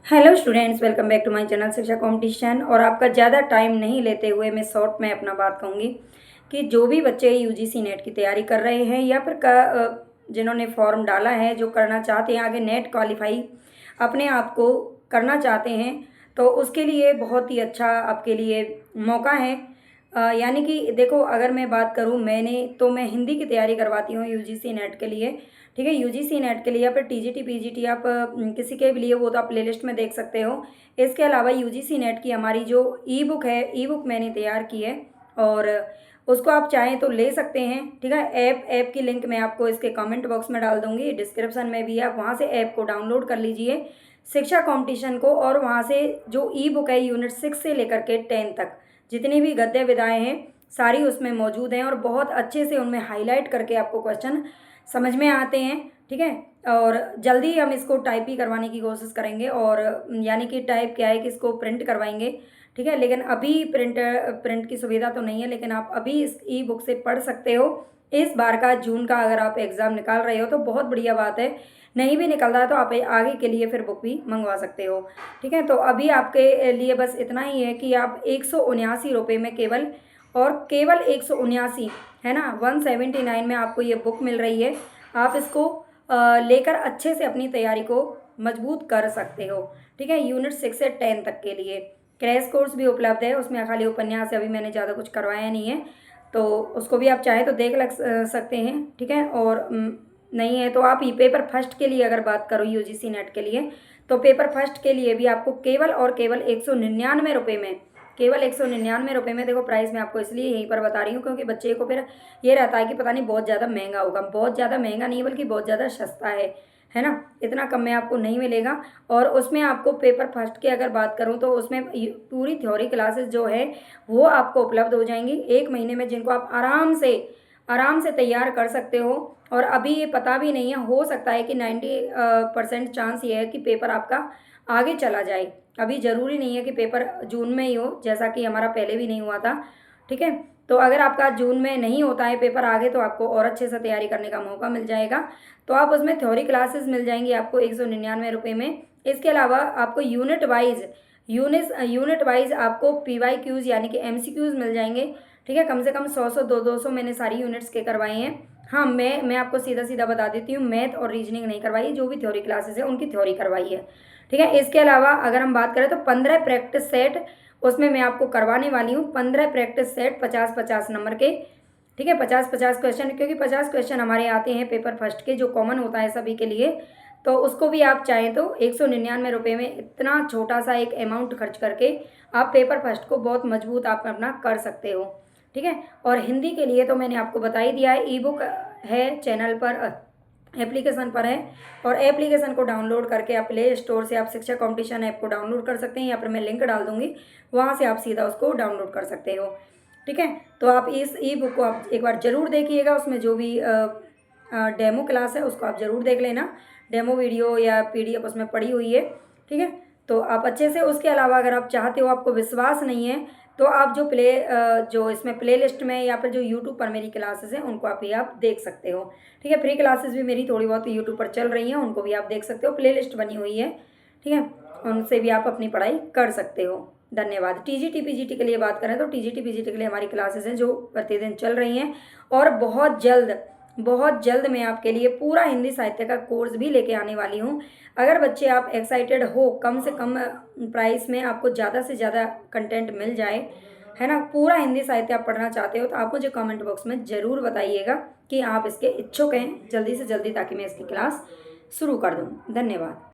Hello students, welcome back to my channel Shiksha competition. और आपका ज़्यादा टाइम नहीं लेते हुए मैं शॉर्ट में अपना बात कहूँगी कि जो भी बच्चे यूजीसी नेट की तैयारी कर रहे हैं या फिर जिन्होंने फॉर्म डाला है, जो करना चाहते हैं आगे नेट क्वालिफाई अपने आप को करना चाहते हैं, तो उसके लिए बहुत ही अच्छा आपके लिए मौका है। यानी कि देखो, अगर मैं बात करूँ मैं हिंदी की तैयारी करवाती हूँ यूजीसी नेट के लिए। ठीक है, यूजीसी नेट के लिए या फिर टीजीटी पीजीटी आप किसी के भी लिए वो तो आप प्लेलिस्ट में देख सकते हो। इसके अलावा यूजीसी नेट की हमारी जो ई बुक है, ई बुक मैंने तैयार की है और उसको आप चाहें तो ले सकते हैं। ठीक है, ऐप की लिंक मैं आपको इसके कमेंट बॉक्स में डाल दूंगी, डिस्क्रिप्शन में भी है, आप वहाँ से ऐप को डाउनलोड कर लीजिए शिक्षा कंपटीशन को। और वहाँ से जो ई बुक है यूनिट 6 से लेकर के 10 तक जितनी भी गद्य विधाएँ हैं सारी उसमें मौजूद हैं और बहुत अच्छे से उनमें हाईलाइट करके आपको क्वेश्चन समझ में आते हैं। ठीक है, और जल्दी हम इसको टाइप ही करवाने की कोशिश करेंगे, और यानी कि टाइप क्या है कि इसको प्रिंट करवाएंगे। ठीक है, लेकिन अभी प्रिंट की सुविधा तो नहीं है, लेकिन आप अभी इस ई बुक से पढ़ सकते हो। इस बार का जून का अगर आप एग्ज़ाम निकाल रहे हो तो बहुत बढ़िया बात है, नहीं भी निकल रहा है तो आप आगे के लिए फिर बुक भी मंगवा सकते हो। ठीक है, तो अभी आपके लिए बस इतना ही है कि आप 179 रुपये में केवल और केवल 179 है ना, 179 में आपको ये बुक मिल रही है। आप इसको लेकर अच्छे से अपनी तैयारी को मजबूत कर सकते हो। ठीक है, यूनिट 6 से 10 तक के लिए क्रैश कोर्स भी उपलब्ध है, उसमें खाली उपन्यास अभी मैंने ज़्यादा कुछ करवाया नहीं है, तो उसको भी आप चाहें तो देख सकते हैं। ठीक है, और नहीं है तो आप ये पेपर फर्स्ट के लिए अगर बात करो यूजीसी नेट के लिए, तो पेपर फर्स्ट के लिए भी आपको केवल और केवल 199 रुपये में, केवल 199 रुपये में, देखो प्राइस मैं आपको इसलिए यहीं पर बता रही हूँ क्योंकि बच्चे को फिर ये रहता है कि पता नहीं बहुत ज़्यादा महंगा होगा। बहुत ज़्यादा महंगा नहीं बल्कि बहुत ज़्यादा सस्ता है ना, इतना कम में आपको नहीं मिलेगा। और उसमें आपको पेपर फर्स्ट की अगर बात करूँ तो उसमें पूरी थ्योरी क्लासेस जो है वो आपको उपलब्ध हो जाएंगी 1 महीने में, जिनको आप आराम से तैयार कर सकते हो। और अभी ये पता भी नहीं है, हो सकता है कि 90% चांस ये है कि पेपर आपका आगे चला जाए। अभी ज़रूरी नहीं है कि पेपर जून में ही हो, जैसा कि हमारा पहले भी नहीं हुआ था। ठीक है, तो अगर आपका जून में नहीं होता है पेपर आगे, तो आपको और अच्छे से तैयारी करने का मौका मिल जाएगा। तो आप उसमें थ्योरी क्लासेस मिल जाएंगी आपको 199 रुपये में। इसके अलावा आपको यूनिट वाइज आपको PYQs यानी कि MCQs मिल जाएंगे। ठीक है, कम से कम 100 200 मैंने सारी यूनिट्स के करवाए हैं। हाँ, मैं आपको सीधा सीधा बता देती हूँ, मैथ और रीजनिंग नहीं करवाई, जो भी थ्योरी क्लासेस है उनकी थ्योरी करवाई है। ठीक है, इसके अलावा अगर हम बात करें तो 15 प्रैक्टिस सेट उसमें मैं आपको करवाने वाली हूँ। 15 प्रैक्टिस सेट 50-50 नंबर के। ठीक है, 50-50 क्वेश्चन, क्योंकि 50 क्वेश्चन हमारे आते हैं पेपर फर्स्ट के, जो कॉमन होता है सभी के लिए। तो उसको भी आप चाहें तो 199 रुपये में इतना छोटा सा एक अमाउंट खर्च करके आप पेपर फर्स्ट को बहुत मजबूत आप अपना कर सकते हो। ठीक है, और हिंदी के लिए तो मैंने आपको बता ही दिया है, ई बुक है चैनल पर, एप्लीकेशन पर है, और एप्लीकेशन को डाउनलोड करके आप प्ले स्टोर से आप शिक्षा कंपटीशन ऐप को डाउनलोड कर सकते हैं, या फिर मैं लिंक डाल दूंगी, वहाँ से आप सीधा उसको डाउनलोड कर सकते हो। ठीक है, तो आप इस ई बुक को आप एक बार ज़रूर देखिएगा, उसमें जो भी डेमो क्लास है उसको आप ज़रूर देख लेना, डेमो वीडियो या PDF उसमें पड़ी हुई है। ठीक है, तो आप अच्छे से, उसके अलावा अगर आप चाहते हो, आपको विश्वास नहीं है, तो आप जो इसमें प्ले लिस्ट में या फिर जो यूट्यूब पर मेरी क्लासेस हैं उनको आप देख सकते हो। ठीक है, फ्री क्लासेस भी मेरी थोड़ी बहुत यूट्यूब पर चल रही हैं, उनको भी आप देख सकते हो, प्ले लिस्ट बनी हुई है। ठीक है, उनसे भी आप अपनी पढ़ाई कर सकते हो। धन्यवाद। TGT PGT के लिए बात करें तो TGT PGT के लिए हमारी क्लासेस हैं जो प्रतिदिन चल रही हैं, और बहुत जल्द मैं आपके लिए पूरा हिंदी साहित्य का कोर्स भी लेके आने वाली हूँ। अगर बच्चे आप एक्साइटेड हो, कम से कम प्राइस में आपको ज़्यादा से ज़्यादा कंटेंट मिल जाए, है ना, पूरा हिंदी साहित्य आप पढ़ना चाहते हो, तो आप मुझे कमेंट बॉक्स में ज़रूर बताइएगा कि आप इसके इच्छुक हैं जल्दी से जल्दी, ताकि मैं इसकी क्लास शुरू कर दूँ। धन्यवाद।